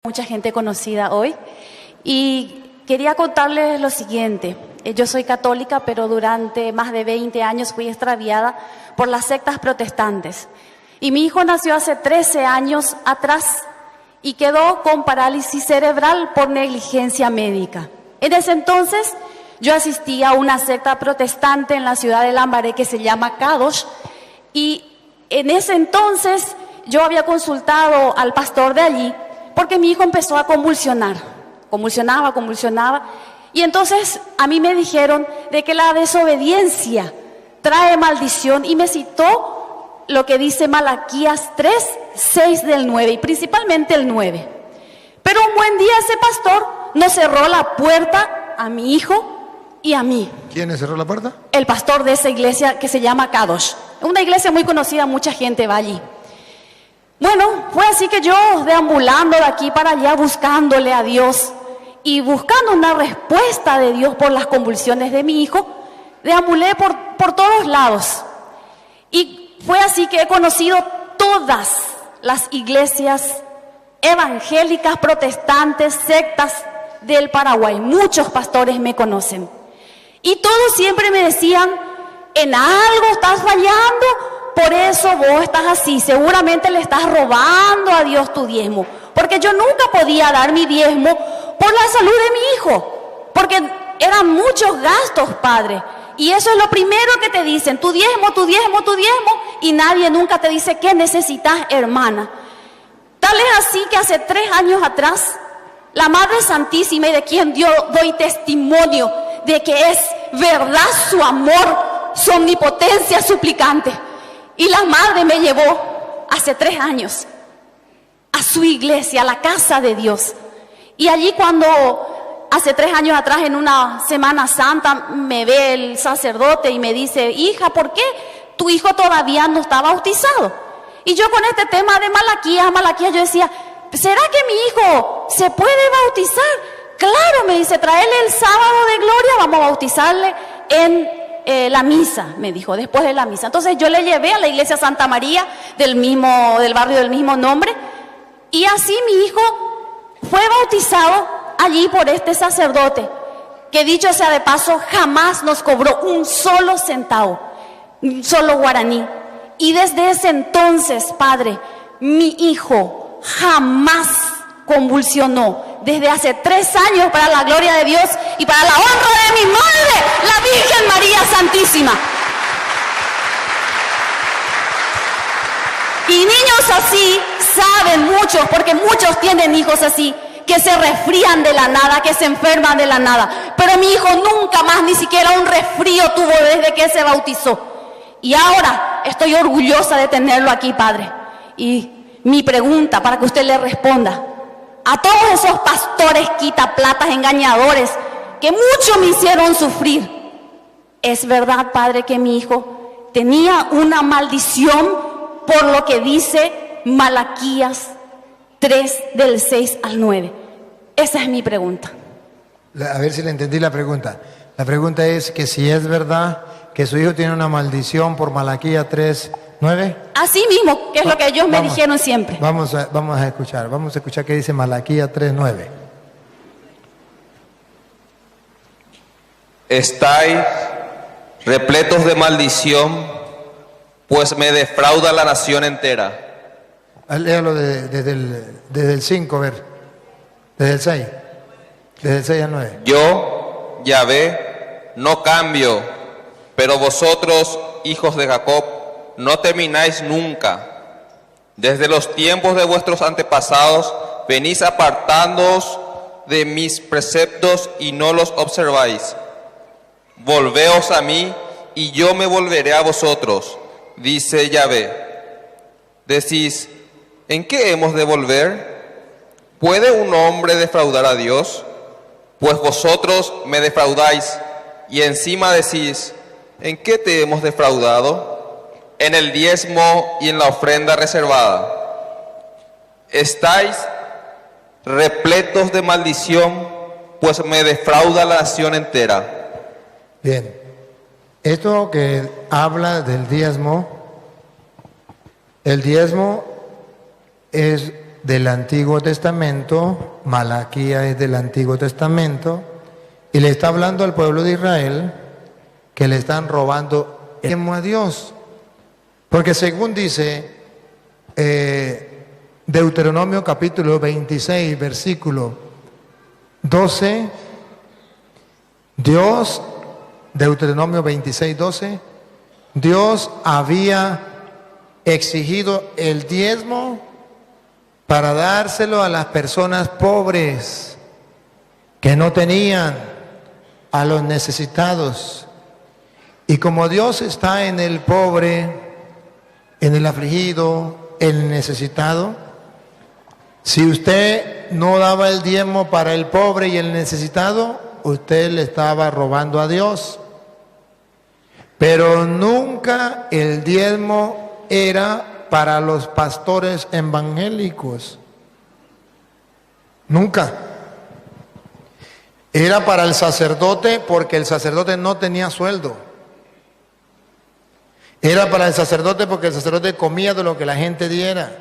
Mucha gente conocida hoy y quería contarles lo siguiente. Yo soy católica, pero durante más de 20 años fui extraviada por las sectas protestantes. Y mi hijo nació hace 13 años atrás y quedó con parálisis cerebral por negligencia médica. En ese entonces yo asistí a una secta protestante en la ciudad de Lambaré que se llama Kadosh, y en ese entonces yo había consultado al pastor de allí porque mi hijo empezó a convulsionar, convulsionaba, y entonces a mí me dijeron de que la desobediencia trae maldición, y me citó lo que dice Malaquías 3, 6 del 9, y principalmente el 9. Pero un buen día ese pastor nos cerró la puerta a mi hijo y a mí. ¿Quién le cerró la puerta? El pastor de esa iglesia que se llama Kadosh. Una iglesia muy conocida, mucha gente va allí. Bueno, fue así que yo, deambulando de aquí para allá, buscándole a Dios y buscando una respuesta de Dios por las convulsiones de mi hijo, deambulé por todos lados. Y fue así que he conocido todas las iglesias evangélicas, protestantes, sectas del Paraguay. Muchos pastores me conocen. Y todos siempre me decían: en algo estás fallando, por eso vos estás así, seguramente le estás robando a Dios tu diezmo. Porque yo nunca podía dar mi diezmo por la salud de mi hijo, porque eran muchos gastos, padre. Y eso es lo primero que te dicen: tu diezmo, y nadie nunca te dice qué necesitas, hermana. Tal es así que hace 3 años atrás, la Madre Santísima, y de quien doy testimonio de que es verdad su amor, su omnipotencia suplicante, y la Madre me llevó hace 3 años a su iglesia, a la casa de Dios. Y allí, cuando hace 3 años atrás, en una Semana Santa, me ve el sacerdote y me dice: hija, ¿por qué tu hijo todavía no está bautizado? Y yo, con este tema de Malaquías, yo decía: ¿será que mi hijo se puede bautizar? Claro, me dice, tráele el sábado de gloria, vamos a bautizarle en la misa, me dijo, después de la misa. Entonces yo le llevé a la iglesia Santa María del barrio del mismo nombre, y así mi hijo fue bautizado allí por este sacerdote, que, dicho sea de paso, jamás nos cobró un solo centavo, un solo guaraní. Y desde ese entonces, padre, mi hijo jamás convulsionó, desde hace 3 años, para la gloria de Dios y para la honra de mi madre, la Virgen María Santísima. Y niños así saben muchos, porque muchos tienen hijos así, que se resfrían de la nada, que se enferman de la nada. Pero mi hijo nunca más, ni siquiera un resfrío tuvo desde que se bautizó. Y ahora estoy orgullosa de tenerlo aquí, padre. Y mi pregunta, para que usted le responda a todos esos pastores quitaplatas, engañadores, que mucho me hicieron sufrir: ¿es verdad, padre, que mi hijo tenía una maldición por lo que dice Malaquías 3, del 6 al 9? Esa es mi pregunta. A ver si le entendí la pregunta. La pregunta es que si es verdad que su hijo tiene una maldición por Malaquías 3, 9. Así mismo, que es lo que ellos me dijeron siempre. Vamos a escuchar qué dice Malaquías 3, 9. Estáis repletos de maldición, pues me defrauda la nación entera. Léalo desde el 5, a ver. Desde el 6. Desde el 6 al 9. Yo, Yahvé, no cambio, pero vosotros, hijos de Jacob, no termináis nunca. Desde los tiempos de vuestros antepasados venís apartándoos de mis preceptos y no los observáis. Volveos a mí y yo me volveré a vosotros, dice Yahvé. Decís: ¿en qué hemos de volver? ¿Puede un hombre defraudar a Dios? Pues vosotros me defraudáis, y encima decís: ¿en qué te hemos defraudado? En el diezmo y en la ofrenda reservada. Estáis repletos de maldición, pues me defrauda la nación entera. Bien, esto que habla del diezmo, el diezmo es del Antiguo Testamento, Malaquías es del Antiguo Testamento, y le está hablando al pueblo de Israel que le están robando el diezmo a Dios. Porque según dice Deuteronomio capítulo 26, versículo 12, Dios, Deuteronomio 26, 12, Dios había exigido el diezmo para dárselo a las personas pobres que no tenían, a los necesitados. Y como Dios está en el pobre, en el afligido, en el necesitado, si usted no daba el diezmo para el pobre y el necesitado, usted le estaba robando a Dios. Pero nunca el diezmo era para los pastores evangélicos. Nunca. Era para el sacerdote, porque el sacerdote no tenía sueldo. Era para el sacerdote porque el sacerdote comía de lo que la gente diera.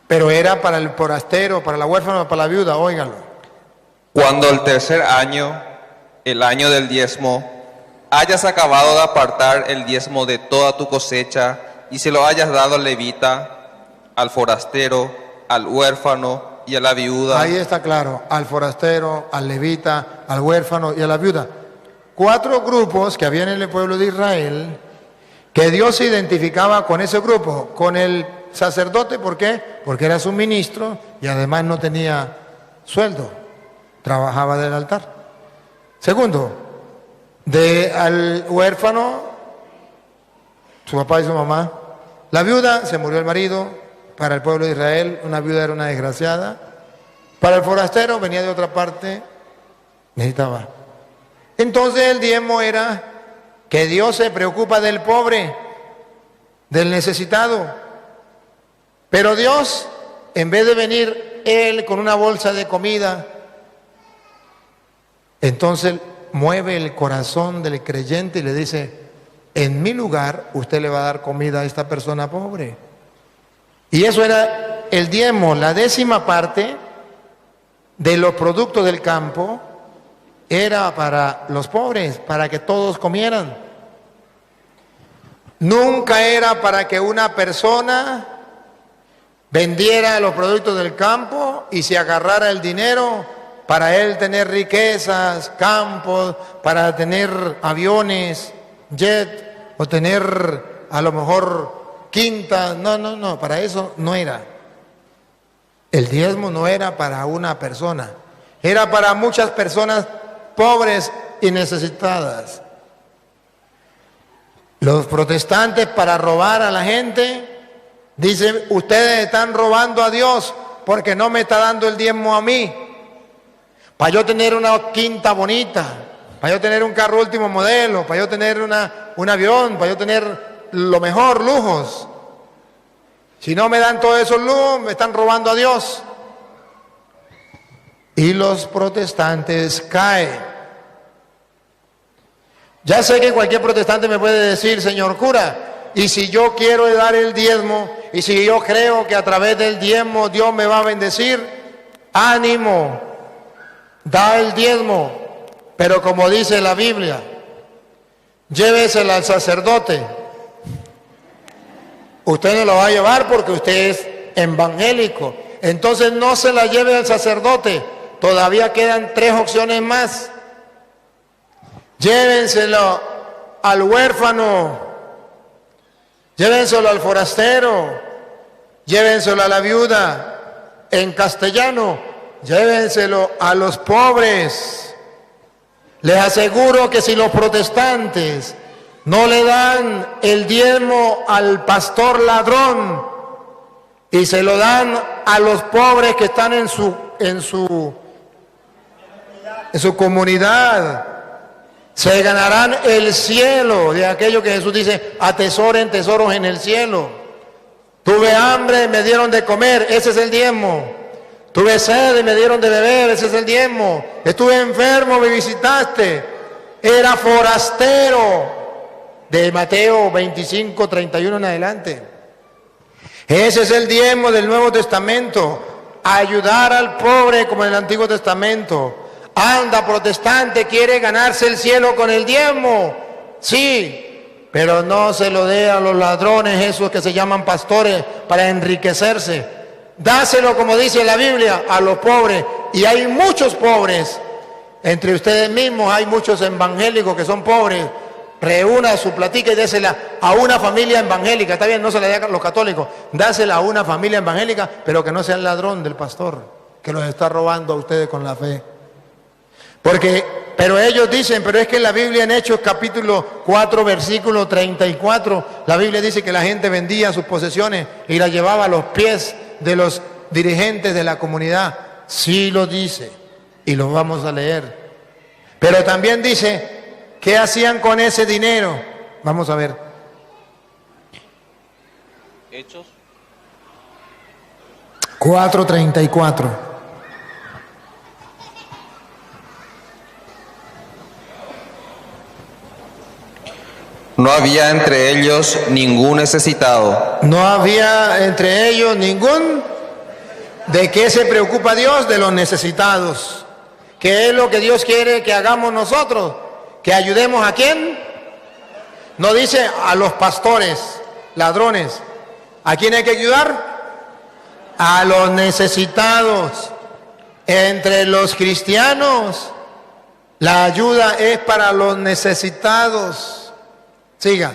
Pero era para el forastero, para la huérfana, para la viuda, óiganlo. Cuando el tercer año, el año del diezmo, hayas acabado de apartar el diezmo de toda tu cosecha y se lo hayas dado al levita, al forastero, al huérfano y a la viuda. Ahí está claro, al forastero, al levita, al huérfano y a la viuda. 4 grupos que había en el pueblo de Israel, que Dios se identificaba con ese grupo, con el sacerdote. ¿Por qué? Porque era su ministro y además no tenía sueldo, trabajaba del altar. Segundo, al huérfano, su papá y su mamá. La viuda, se murió el marido. Para el pueblo de Israel, una viuda era una desgraciada. Para el forastero, venía de otra parte, necesitaba. Entonces el diezmo era que Dios se preocupa del pobre, del necesitado. Pero Dios, en vez de venir Él con una bolsa de comida, entonces mueve el corazón del creyente y le dice: en mi lugar usted le va a dar comida a esta persona pobre. Y eso era el diezmo, la 10ª parte de los productos del campo era para los pobres, para que todos comieran. Nunca era para que una persona vendiera los productos del campo y se agarrara el dinero para él tener riquezas, campos, para tener aviones, jet, o tener a lo mejor quintas. No, para eso no era. El diezmo no era para una persona, era para muchas personas pobres y necesitadas. Los protestantes, para robar a la gente, dicen: ustedes están robando a Dios porque no me está dando el diezmo a mí. Para yo tener una quinta bonita, para yo tener un carro último modelo, para yo tener un avión, para yo tener lo mejor, lujos. Si no me dan todos esos lujos, me están robando a Dios. Y los protestantes caen. Ya sé que cualquier protestante me puede decir: señor cura, y si yo quiero dar el diezmo, y si yo creo que a través del diezmo Dios me va a bendecir, ánimo, da el diezmo, pero como dice la Biblia, llévesela al sacerdote. Usted no lo va a llevar porque usted es evangélico, entonces no se la lleve al sacerdote. Todavía quedan 3 opciones más. Llévenselo al huérfano, llévenselo al forastero, llévenselo a la viuda. En castellano, llévenselo a los pobres. Les aseguro que si los protestantes no le dan el diezmo al pastor ladrón y se lo dan a los pobres que están en su comunidad, se ganarán el cielo, de aquello que Jesús dice: atesoren tesoros en el cielo. Tuve hambre, me dieron de comer, ese es el diezmo. Tuve sed y me dieron de beber, ese es el diezmo. Estuve enfermo, me visitaste. Era forastero, de Mateo 25, 31 en adelante. Ese es el diezmo del Nuevo Testamento. Ayudar al pobre como en el Antiguo Testamento. Anda, protestante, quiere ganarse el cielo con el diezmo. Sí, pero no se lo dé a los ladrones, esos que se llaman pastores, para enriquecerse. Dáselo, como dice la Biblia, a los pobres. Y hay muchos pobres. Entre ustedes mismos hay muchos evangélicos que son pobres. Reúna su platica y désela a una familia evangélica. Está bien, no se la dé a los católicos. Dásela a una familia evangélica, pero que no sea el ladrón del pastor, que los está robando a ustedes con la fe. Pero ellos dicen, pero es que en la Biblia en Hechos capítulo 4, versículo 34, la Biblia dice que la gente vendía sus posesiones y las llevaba a los pies de los dirigentes de la comunidad. Sí lo dice, y lo vamos a leer. Pero también dice, ¿qué hacían con ese dinero? Vamos a ver. Hechos 4:34. No había entre ellos ningún necesitado. No había entre ellos ningún. ¿De qué se preocupa Dios? De los necesitados. ¿Qué es lo que Dios quiere que hagamos nosotros? ¿Que ayudemos a quién? No dice a los pastores, ladrones. ¿A quién hay que ayudar? A los necesitados. Entre los cristianos, la ayuda es para los necesitados. Siga.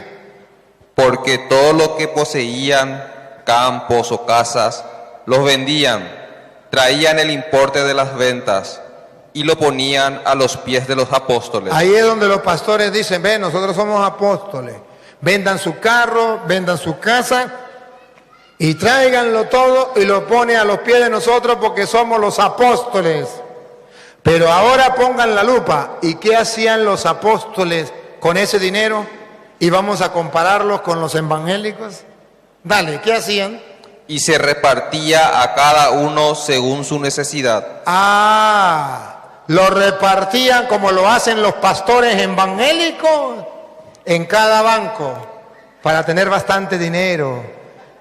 Porque todo lo que poseían, campos o casas, los vendían, traían el importe de las ventas y lo ponían a los pies de los apóstoles. Ahí es donde los pastores dicen, ven, nosotros somos apóstoles. Vendan su carro, vendan su casa y tráiganlo todo y lo pone a los pies de nosotros porque somos los apóstoles. Pero ahora pongan la lupa. ¿Y qué hacían los apóstoles con ese dinero? Y vamos a compararlos con los evangélicos. Dale, ¿qué hacían? Y se repartía a cada uno según su necesidad. Lo repartían como lo hacen los pastores evangélicos en cada banco para tener bastante dinero.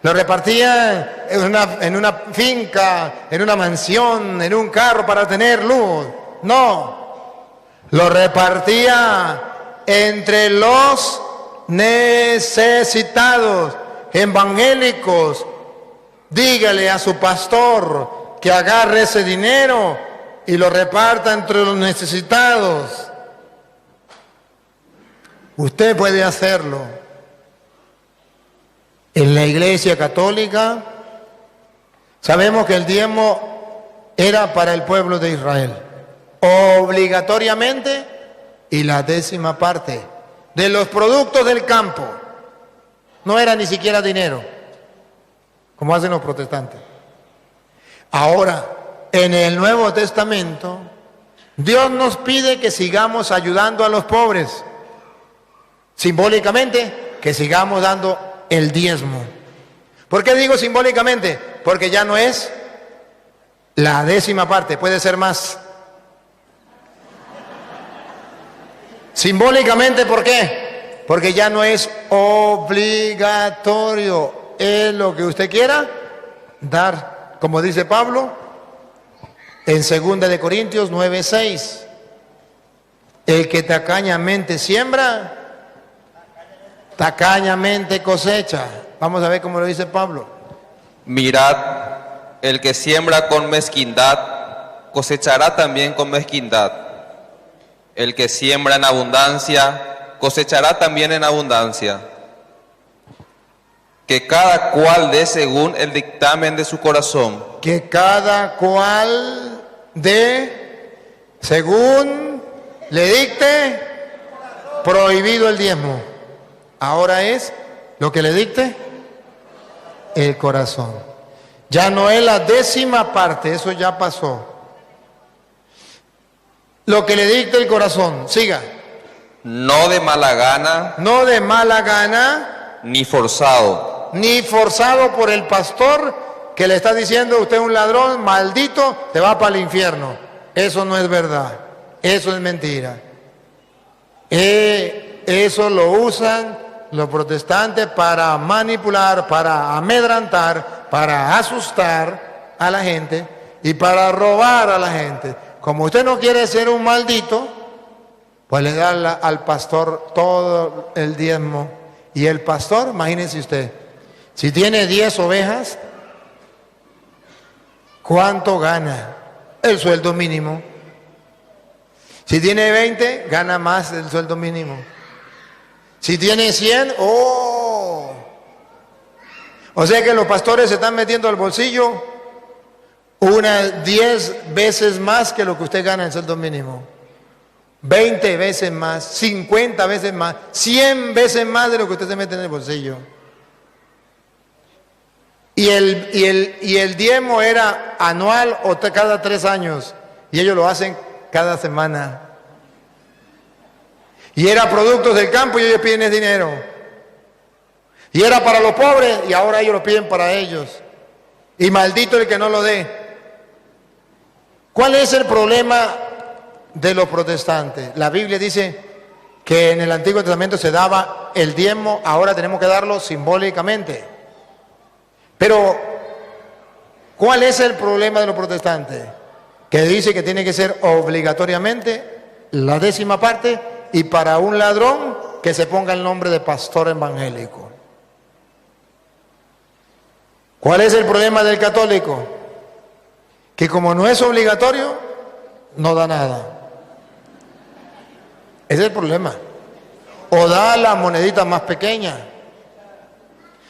Lo repartían en una finca, en una mansión, en un carro para tener luz. No, lo repartía entre los necesitados, evangélicos. Dígale a su pastor que agarre ese dinero y lo reparta entre los necesitados. Usted puede hacerlo. En la Iglesia Católica sabemos que el diezmo era para el pueblo de Israel, obligatoriamente, y la 10ª parte de los productos del campo. No era ni siquiera dinero, como hacen los protestantes. Ahora, en el Nuevo Testamento, Dios nos pide que sigamos ayudando a los pobres. Simbólicamente, que sigamos dando el diezmo. ¿Por qué digo simbólicamente? Porque ya no es la 10ª parte, puede ser más. Simbólicamente, ¿por qué? Porque ya no es obligatorio. Es lo que usted quiera dar, como dice Pablo en 2 de Corintios 9:6. El que tacañamente siembra, tacañamente cosecha. Vamos a ver cómo lo dice Pablo. Mirad, el que siembra con mezquindad, cosechará también con mezquindad. El que siembra en abundancia, cosechará también en abundancia. Que cada cual dé según el dictamen de su corazón. Que cada cual dé según le dicte. Prohibido el diezmo. Ahora es lo que le dicte el corazón. Ya no es la 10ª parte, eso ya pasó. Lo que le dicte el corazón. Siga. No de mala gana. No de mala gana. Ni forzado. Ni forzado por el pastor que le está diciendo usted es un ladrón, maldito, te va para el infierno. Eso no es verdad. Eso es mentira. Eso lo usan los protestantes para manipular, para amedrantar, para asustar a la gente y para robar a la gente. Como usted no quiere ser un maldito, pues le da al pastor todo el diezmo. Y el pastor, imagínense usted, si tiene 10 ovejas, ¿cuánto gana? El sueldo mínimo. Si tiene 20, gana más del sueldo mínimo. Si tiene 100, ¡oh! O sea que los pastores se están metiendo al bolsillo unas 10 veces más que lo que usted gana en sueldo mínimo. 20 veces más, 50 veces más, 100 veces más de lo que usted se mete en el bolsillo. Y el diezmo era anual o cada 3 años. Y ellos lo hacen cada semana. Y era productos del campo y ellos piden el dinero. Y era para los pobres y ahora ellos lo piden para ellos. Y maldito el que no lo dé. ¿Cuál es el problema de los protestantes? La Biblia dice que en el Antiguo Testamento se daba el diezmo, ahora tenemos que darlo simbólicamente. Pero, ¿cuál es el problema de los protestantes? Que dice que tiene que ser obligatoriamente la 10ª parte y para un ladrón que se ponga el nombre de pastor evangélico. ¿Cuál es el problema del católico? Que como no es obligatorio, no da nada. Ese es el problema. O da la monedita más pequeña.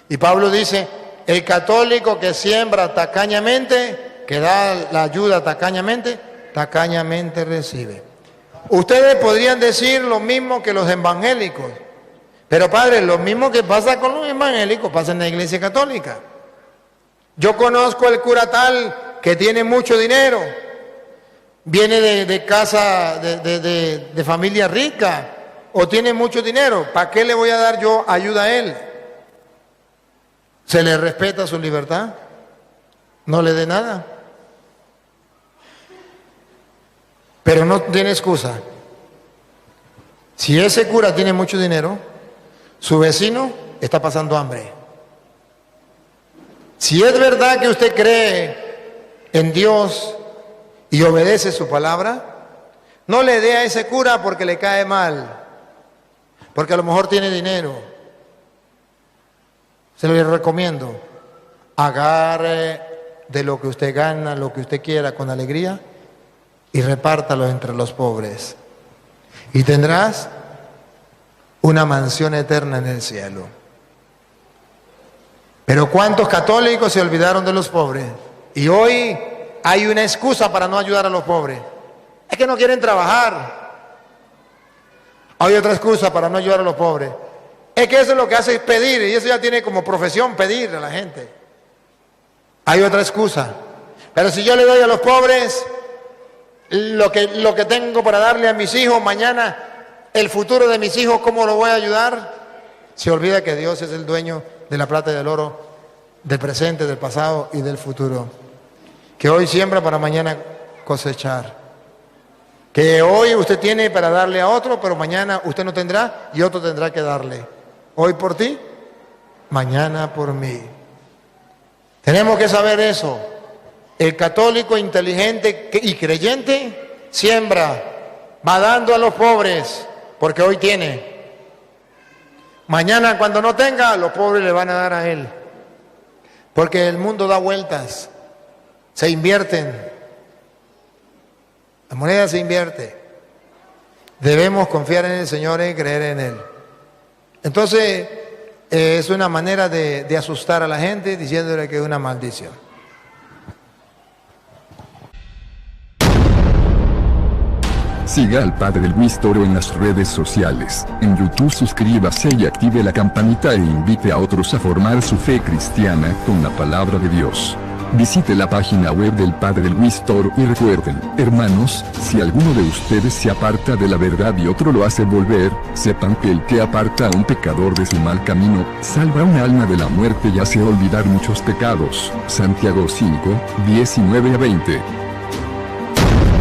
Y Pablo dice, el católico que siembra tacañamente, que da la ayuda tacañamente, tacañamente recibe. Ustedes podrían decir lo mismo que los evangélicos. Pero padre, lo mismo que pasa con los evangélicos pasa en la iglesia católica. Yo conozco el cura tal que tiene mucho dinero, viene de casa, de familia rica, o tiene mucho dinero. ¿Para qué le voy a dar yo ayuda a él? ¿Se le respeta su libertad? No le dé nada. Pero no tiene excusa. Si ese cura tiene mucho dinero, su vecino está pasando hambre. Si es verdad que usted cree en Dios y obedece su palabra, no le dé a ese cura porque le cae mal, porque a lo mejor tiene dinero. Se lo recomiendo. Agarre de lo que usted gana, lo que usted quiera con alegría y repártalo entre los pobres. Y tendrás una mansión eterna en el cielo. Pero ¿cuántos católicos se olvidaron de los pobres? Y hoy hay una excusa para no ayudar a los pobres. Es que no quieren trabajar. Hay otra excusa para no ayudar a los pobres. Es que eso es lo que hace es pedir, y eso ya tiene como profesión pedir a la gente. Hay otra excusa. Pero si yo le doy a los pobres lo que tengo para darle a mis hijos, mañana el futuro de mis hijos, ¿cómo lo voy a ayudar? Se olvida que Dios es el dueño de la plata y del oro, del presente, del pasado y del futuro. Que hoy siembra para mañana cosechar. Que hoy usted tiene para darle a otro, pero mañana usted no tendrá y otro tendrá que darle. Hoy por ti, mañana por mí. Tenemos que saber eso. El católico inteligente y creyente siembra, va dando a los pobres, porque hoy tiene. Mañana cuando no tenga, los pobres le van a dar a él. Porque el mundo da vueltas, se invierten. La moneda se invierte. Debemos confiar en el Señor y creer en Él. Entonces, es una manera de asustar a la gente diciéndole que es una maldición. Siga al Padre Luis Toro en las redes sociales. En YouTube suscríbase y active la campanita e invite a otros a formar su fe cristiana con la palabra de Dios. Visite la página web del Padre Luis Toro y recuerden, hermanos, si alguno de ustedes se aparta de la verdad y otro lo hace volver, sepan que el que aparta a un pecador de su mal camino, salva un alma de la muerte y hace olvidar muchos pecados. Santiago 5, 19 a 20.